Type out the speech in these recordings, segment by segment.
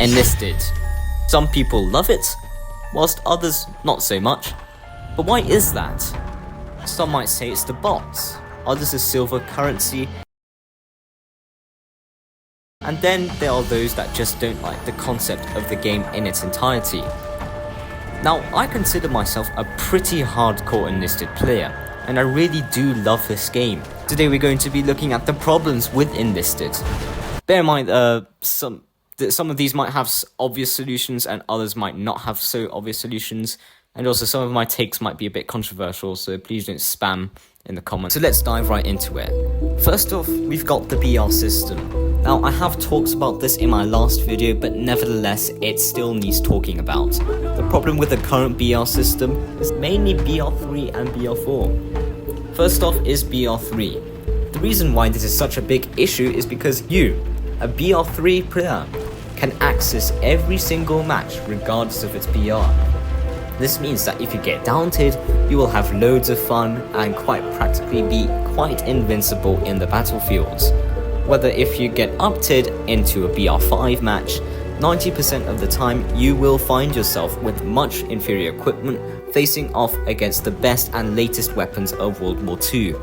Enlisted. Some people love it, whilst others not so much. But why is that? Some might say it's the bots, others is silver currency, and then there are those that just don't like the concept of the game in its entirety. Now, I consider myself a pretty hardcore enlisted player, and I really do love this game. Today we're going to be looking at the problems with enlisted. Bear in mind, some of these might have obvious solutions and others might not have so obvious solutions, and also some of my takes might be a bit controversial, so please don't spam in the comments. So let's dive right into it. First off, we've got the BR system. Now, I have talked about this in my last video, but nevertheless, it still needs talking about. The problem with the current BR system is mainly BR3 and BR4. First off is BR3. The reason why this is such a big issue is because you, a BR3 player, can access every single match regardless of its BR. This means that if you get downed, you will have loads of fun and quite practically be quite invincible in the battlefields. Whether if you get up-tiered into a BR5 match, 90% of the time you will find yourself with much inferior equipment facing off against the best and latest weapons of World War II.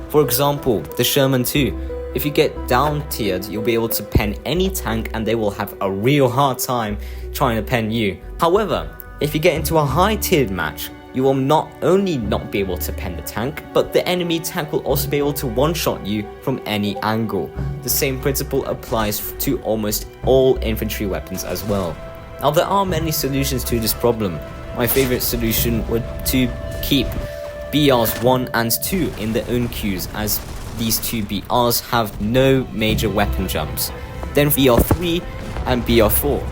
For example, the Sherman 2. If you get down-tiered, you'll be able to pen any tank and they will have a real hard time trying to pen you. However, if you get into a high-tiered match, you will not only not be able to pen the tank, but the enemy tank will also be able to one-shot you from any angle. The same principle applies to almost all infantry weapons as well. Now, there are many solutions to this problem. My favorite solution would to keep BRs 1 and 2 in their own queues, as these two BRs have no major weapon jumps. Then BR3 and BR4.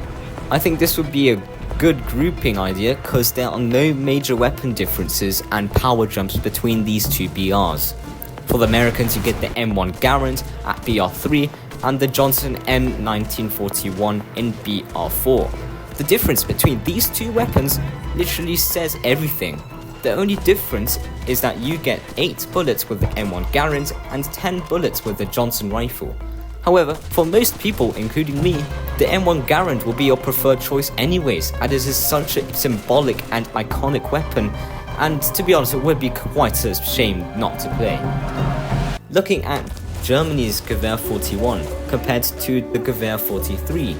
I think this would be a good grouping idea because there are no major weapon differences and power jumps between these two BRs. For the Americans, you get the M1 Garand at BR3 and the Johnson M1941 in BR4. The difference between these two weapons literally says everything. The only difference is that you get 8 bullets with the M1 Garand and 10 bullets with the Johnson rifle. However, for most people, including me, the M1 Garand will be your preferred choice anyways, as it is such a symbolic and iconic weapon, and to be honest, it would be quite a shame not to play. Looking at Germany's Gewehr 41 compared to the Gewehr 43,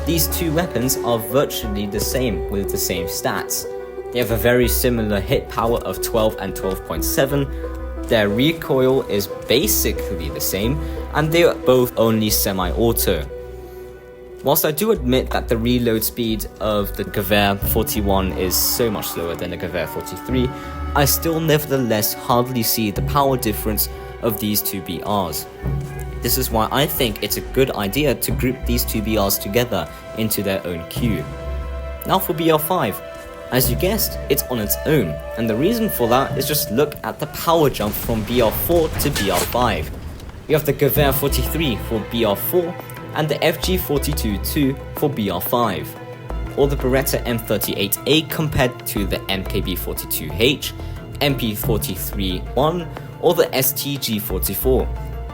these two weapons are virtually the same with the same stats. They have a very similar hit power of 12 and 12.7, their recoil is basically the same, and they are both only semi-auto. Whilst I do admit that the reload speed of the Gewehr 41 is so much slower than the Gewehr 43, I still nevertheless hardly see the power difference of these two BRs. This is why I think it's a good idea to group these two BRs together into their own queue. Now for BR5. As you guessed, it's on its own, and the reason for that is just look at the power jump from BR4 to BR5. You have the Gewehr 43 for BR4 and the FG42-2 for BR5, or the Beretta M38A compared to the MKB42H, MP43-1, or the STG44.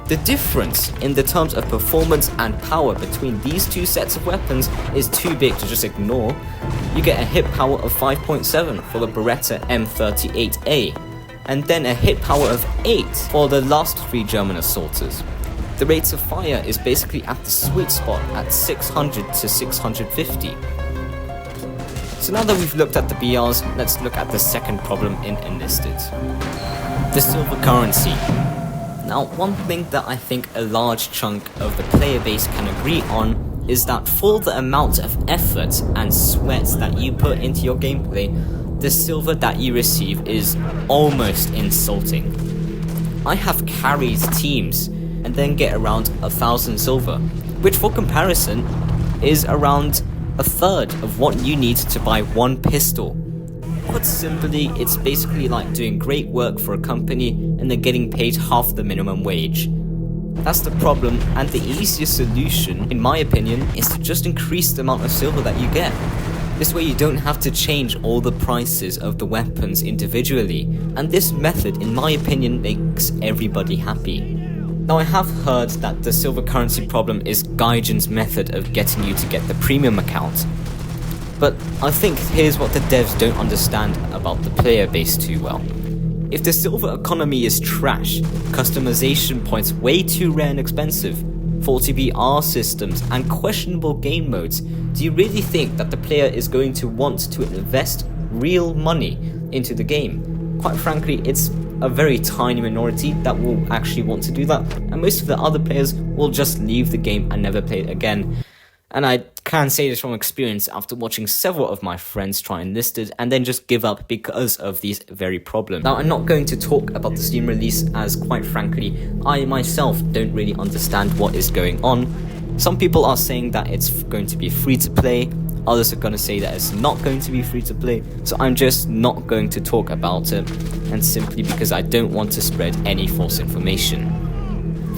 The difference in the terms of performance and power between these two sets of weapons is too big to just ignore. You get a hit power of 5.7 for the Beretta M38A, and then a hit power of 8 for the last 3 German assaulters. The rates of fire is basically at the sweet spot at 600 to 650. So now that we've looked at the BRs, let's look at the second problem in Enlisted. The silver currency. Now, one thing that I think a large chunk of the player base can agree on is that for the amount of effort and sweat that you put into your gameplay, the silver that you receive is almost insulting. I have carried teams and then get around 1,000 silver, which for comparison is around a third of what you need to buy one pistol. Put simply, it's basically like doing great work for a company and then getting paid half the minimum wage. That's the problem, and the easiest solution, in my opinion, is to just increase the amount of silver that you get. This way you don't have to change all the prices of the weapons individually, and this method, in my opinion, makes everybody happy. Now I have heard that the silver currency problem is Gaijin's method of getting you to get the premium account. But I think here's what the devs don't understand about the player base too well. If the silver economy is trash, customization points way too rare and expensive, faulty VR systems and questionable game modes, do you really think that the player is going to want to invest real money into the game? Quite frankly, it's a very tiny minority that will actually want to do that, and most of the other players will just leave the game and never play it again. And I can say this from experience after watching several of my friends try Enlisted and then just give up because of these very problems. Now, I'm not going to talk about the Steam release, as quite frankly, I myself don't really understand what is going on. Some people are saying that it's going to be free to play, others are going to say that it's not going to be free to play, so I'm just not going to talk about it, and simply because I don't want to spread any false information.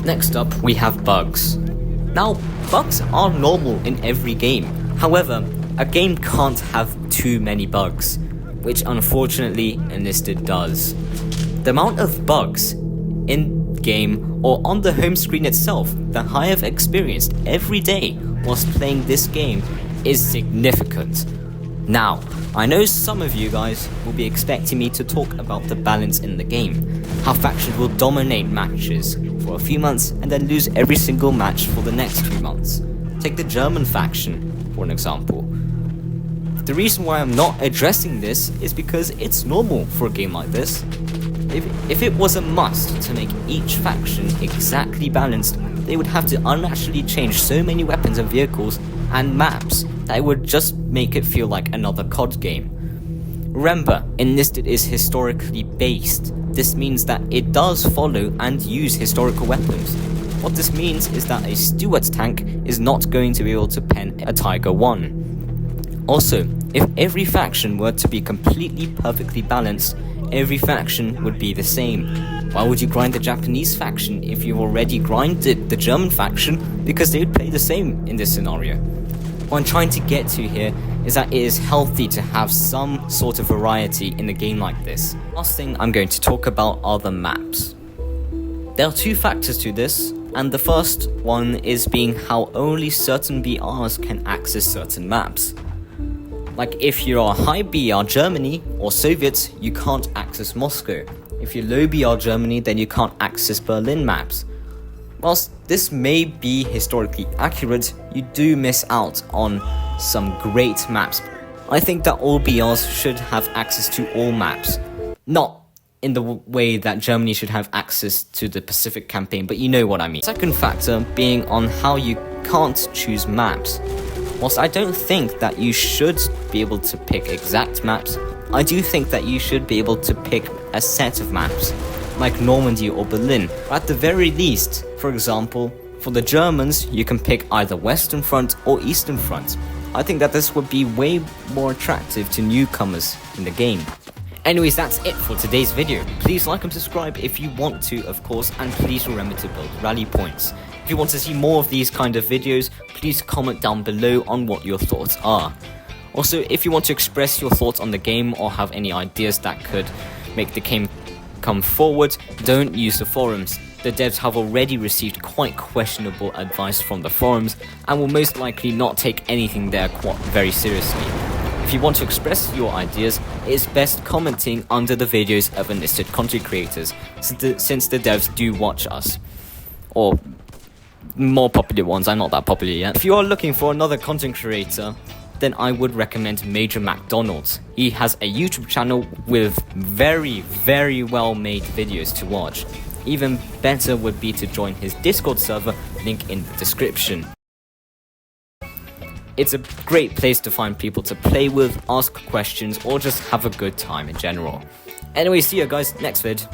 Next up, we have bugs. Now, bugs are normal in every game. However, a game can't have too many bugs, which unfortunately Enlisted does. The amount of bugs in game or on the home screen itself that I have experienced every day whilst playing this game is significant. Now, I know some of you guys will be expecting me to talk about the balance in the game, how factions will dominate matches for a few months and then lose every single match for the next few months. Take the German faction, for an example. The reason why I'm not addressing this is because it's normal for a game like this. If it was a must to make each faction exactly balanced, they would have to unnaturally change so many weapons and vehicles and maps that it would just make it feel like another COD game. Remember, Enlisted is historically based. This means that it does follow and use historical weapons. What this means is that a Stuart tank is not going to be able to pen a Tiger 1. Also, if every faction were to be completely perfectly balanced, every faction would be the same. Why would you grind the Japanese faction if you've already grinded the German faction? Because they would play the same in this scenario. What I'm trying to get to here is that it is healthy to have some sort of variety in a game like this. Last thing I'm going to talk about are the maps. There are two factors to this, and the first one is being how only certain BRs can access certain maps. Like if you're a high BR Germany or Soviets, you can't access Moscow. If you're low BR Germany, then you can't access Berlin maps. Whilst this may be historically accurate, you do miss out on some great maps. I think that all BRs should have access to all maps. Not in the way that Germany should have access to the Pacific campaign, but you know what I mean. Second factor being on how you can't choose maps. Whilst I don't think that you should be able to pick exact maps, I do think that you should be able to pick a set of maps, like Normandy or Berlin. At the very least, for example, for the Germans, you can pick either Western Front or Eastern Front. I think that this would be way more attractive to newcomers in the game. Anyways, that's it for today's video. Please like and subscribe if you want to, of course, and please remember to build rally points. If you want to see more of these kind of videos, please comment down below on what your thoughts are. Also, if you want to express your thoughts on the game or have any ideas that could make the game come forward, don't use the forums. The devs have already received quite questionable advice from the forums and will most likely not take anything there very seriously. If you want to express your ideas, it is best commenting under the videos of enlisted content creators, since the devs do watch us. Or more popular ones, I'm not that popular yet. If you are looking for another content creator, then I would recommend Major McDonald's. He has a YouTube channel with very well made videos to watch. Even better would be to join his Discord server, link in the description. It's a great place to find people to play with, ask questions, or just have a good time in general. Anyway, see you guys next vid.